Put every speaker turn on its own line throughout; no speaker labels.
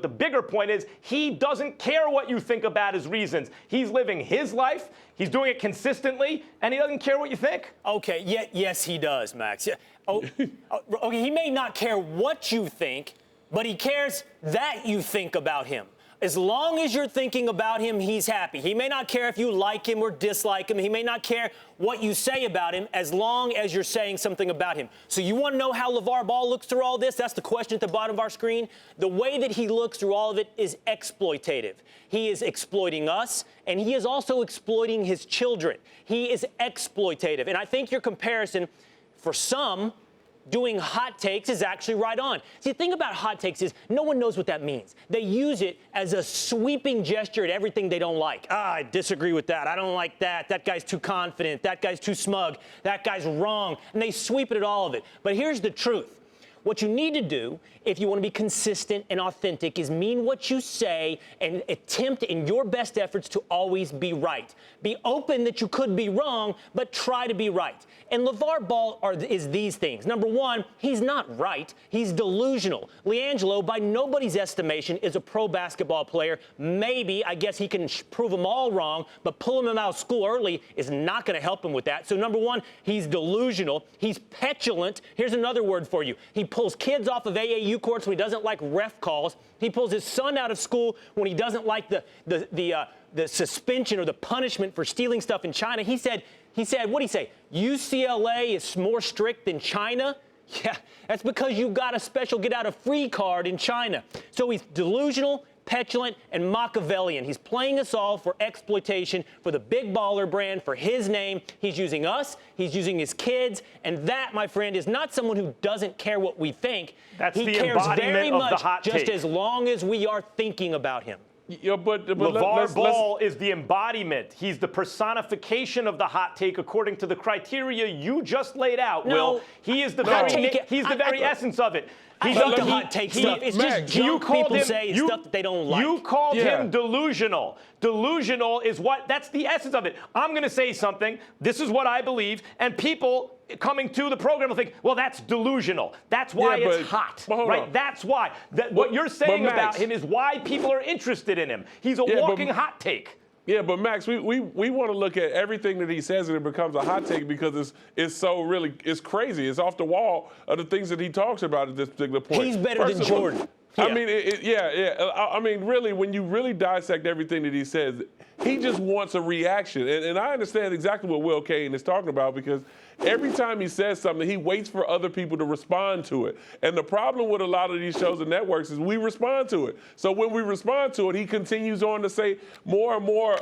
The bigger point is he doesn't care what you think about his reasons. He's living his life. He's doing it consistently, and he doesn't care what you think.
Okay, yes, he does, Max. Yeah. Okay, he may not care what you think, but he cares that you think about him. As long as you're thinking about him, he's happy. He may not care if you like him or dislike him. He may not care what you say about him as long as you're saying something about him. So you want to know how LaVar Ball looks through all this? That's the question at the bottom of our screen. The way that he looks through all of it is exploitative. He is exploiting us, and he is also exploiting his children. He is exploitative. And I think your comparison, for some, doing hot takes is actually right on. See, the thing about hot takes is no one knows what that means. They use it as a sweeping gesture at everything they don't like. I disagree with that. I don't like that. That guy's too confident. That guy's too smug. That guy's wrong. And they sweep it at all of it. But here's the truth. What you need to do, if you want to be consistent and authentic, is mean what you say and attempt in your best efforts to always be right. Be open that you could be wrong, but try to be right. And LaVar Ball is these things. Number one, he's not right. He's delusional. LiAngelo, by nobody's estimation, is a pro basketball player. Maybe, I guess he can prove them all wrong, but pulling him out of school early is not going to help him with that. So number one, he's delusional. He's petulant. Here's another word for you. He pulls kids off of AAU courts when he doesn't like ref calls. He pulls his son out of school when he doesn't like the suspension or the punishment for stealing stuff in China. He said, what'd he say? UCLA is more strict than China? Yeah, that's because you got a special get-out-of-free card in China. So he's delusional, petulant, and Machiavellian. He's playing us all for exploitation, for the big baller brand, for his name. He's using us. He's using his kids. And that, my friend, is not someone who doesn't care what we think.
That's the embodiment of the hot take.
Just as long as we are thinking about him.
Yeah, but
LaVar Ball is the embodiment. He's the personification of the hot take according to the criteria you just laid out, Will. He is the very essence of it.
I hate the hot take stuff. It's just junk people say stuff that they don't like.
You called him delusional. Delusional is that's the essence of it. I'm going to say something. This is what I believe. And people coming to the program will think, well, that's delusional. That's why it's hot, right? That's why. What you're saying about him is why people are interested in him. He's a walking hot take.
Yeah, but Max, we want to look at everything that he says and it becomes a hot take because it's so really, it's crazy. It's off the wall of the things that he talks about at this particular point.
He's better than Jordan.
I mean, I mean, really, when you really dissect everything that he says, he just wants a reaction. And I understand exactly what Will Cain is talking about because every time he says something, he waits for other people to respond to it. And the problem with a lot of these shows and networks is we respond to it. So when we respond to it, he continues on to say more and more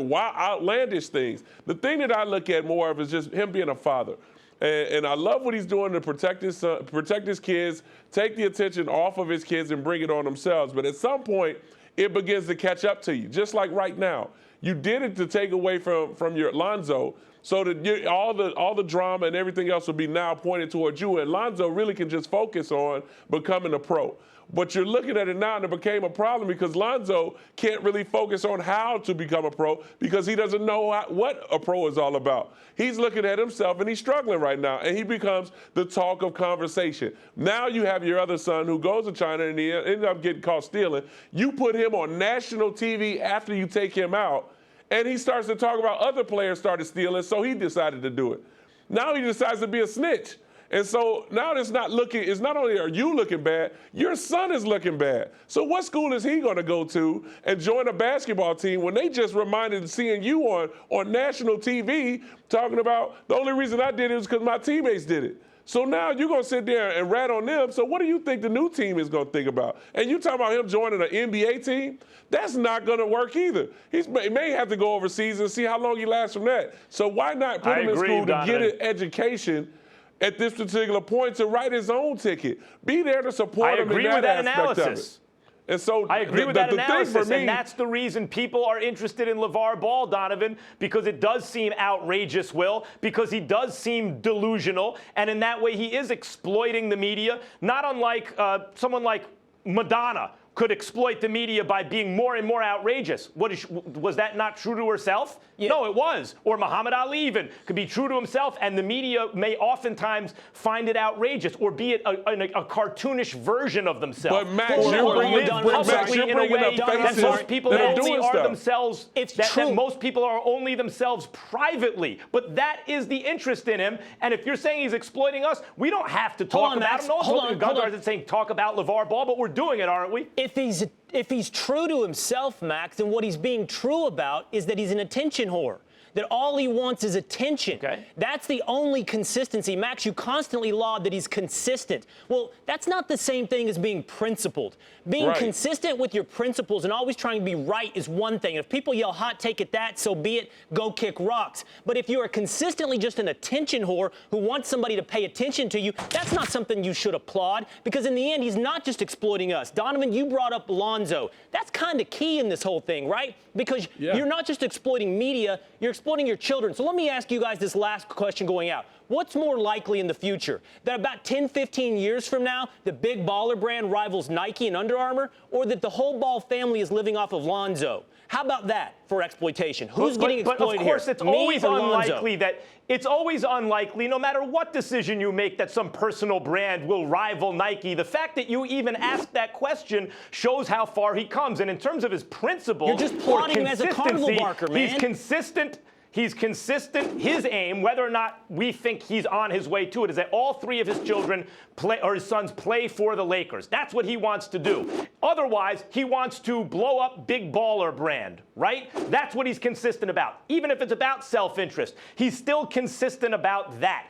outlandish things. The thing that I look at more of is just him being a father. And I love what he's doing to protect his son, protect his kids, take the attention off of his kids and bring it on themselves. But at some point, it begins to catch up to you, just like right now. You did it to take away from your Lonzo so that all the drama and everything else will be now pointed towards you. And Lonzo really can just focus on becoming a pro. But you're looking at it now and it became a problem because Lonzo can't really focus on how to become a pro because he doesn't know what a pro is all about. He's looking at himself and he's struggling right now and he becomes the talk of conversation. Now you have your other son who goes to China and he ended up getting caught stealing. You put him on national TV after you take him out and he starts to talk about other players started stealing, so he decided to do it. Now he decides to be a snitch. And so now it's not only are you looking bad, your son is looking bad. So what school is he going to go to and join a basketball team when they just reminded of seeing you on national TV talking about the only reason I did it was because my teammates did it. So now you're going to sit there and rat on them. So what do you think the new team is going to think about? And you talking about him joining an NBA team? That's not going to work either. He may have to go overseas and see how long he lasts from that. So why not put him in school to get an education at this particular point to write his own ticket? Be there to support him in that aspect of it. And so
I agree with that analysis, and that's the reason people are interested in LaVar Ball, Donovan, because it does seem outrageous, Will, because he does seem delusional, and in that way he is exploiting the media, not unlike someone like Madonna could exploit the media by being more and more outrageous. Was that not true to herself?
Yeah.
No, it was. Or Muhammad Ali even could be true to himself, and the media may oftentimes find it outrageous or be it a cartoonish version of themselves.
But Max,
or
you're
live
bringing
publicly in a way that most people
that are
only
doing
are
stuff.
themselves.
It's
that
true.
most people are only themselves privately. But that is the interest in him. And if you're saying he's exploiting us, we don't have to talk
on,
about
Max.
him. No one's
Hold
holding
on,
a gun
hold
to
on.
us and saying talk about LaVar Ball, but we're doing it, aren't we?
If he's true to himself, Max, then what he's being true about is that he's an attention whore. That all he wants is attention.
Okay.
That's the only consistency. Max, you constantly laud that he's consistent. Well, that's not the same thing as being principled. Being
Right.
consistent with your principles and always trying to be right is one thing. If people yell hot take at that, so be it, go kick rocks. But if you are consistently just an attention whore who wants somebody to pay attention to you, that's not something you should applaud, because in the end, he's not just exploiting us. Donovan, you brought up Lonzo. That's kind of key in this whole thing, right? Because you're not just exploiting media, you're exploiting your children. So let me ask you guys this last question going out. What's more likely in the future? That about 10, 15 years from now, the big baller brand rivals Nike and Under Armour, or that the whole Ball family is living off of Lonzo? How about that for exploitation? Who's getting exploited
But of course,
here?
it's
Me
always
or Lonzo?
unlikely that it's always unlikely, no matter what decision you make, that some personal brand will rival Nike. The fact that you even asked that question shows how far he comes. And in terms of his principles,
You're just plotting
or
him as a carnival
consistency,
barker, man.
He's consistent. He's consistent. His aim, whether or not we think he's on his way to it, is that all three of his children play, or his sons play for the Lakers. That's what he wants to do. Otherwise, he wants to blow up big baller brand, right? That's what he's consistent about. Even if it's about self-interest, he's still consistent about that.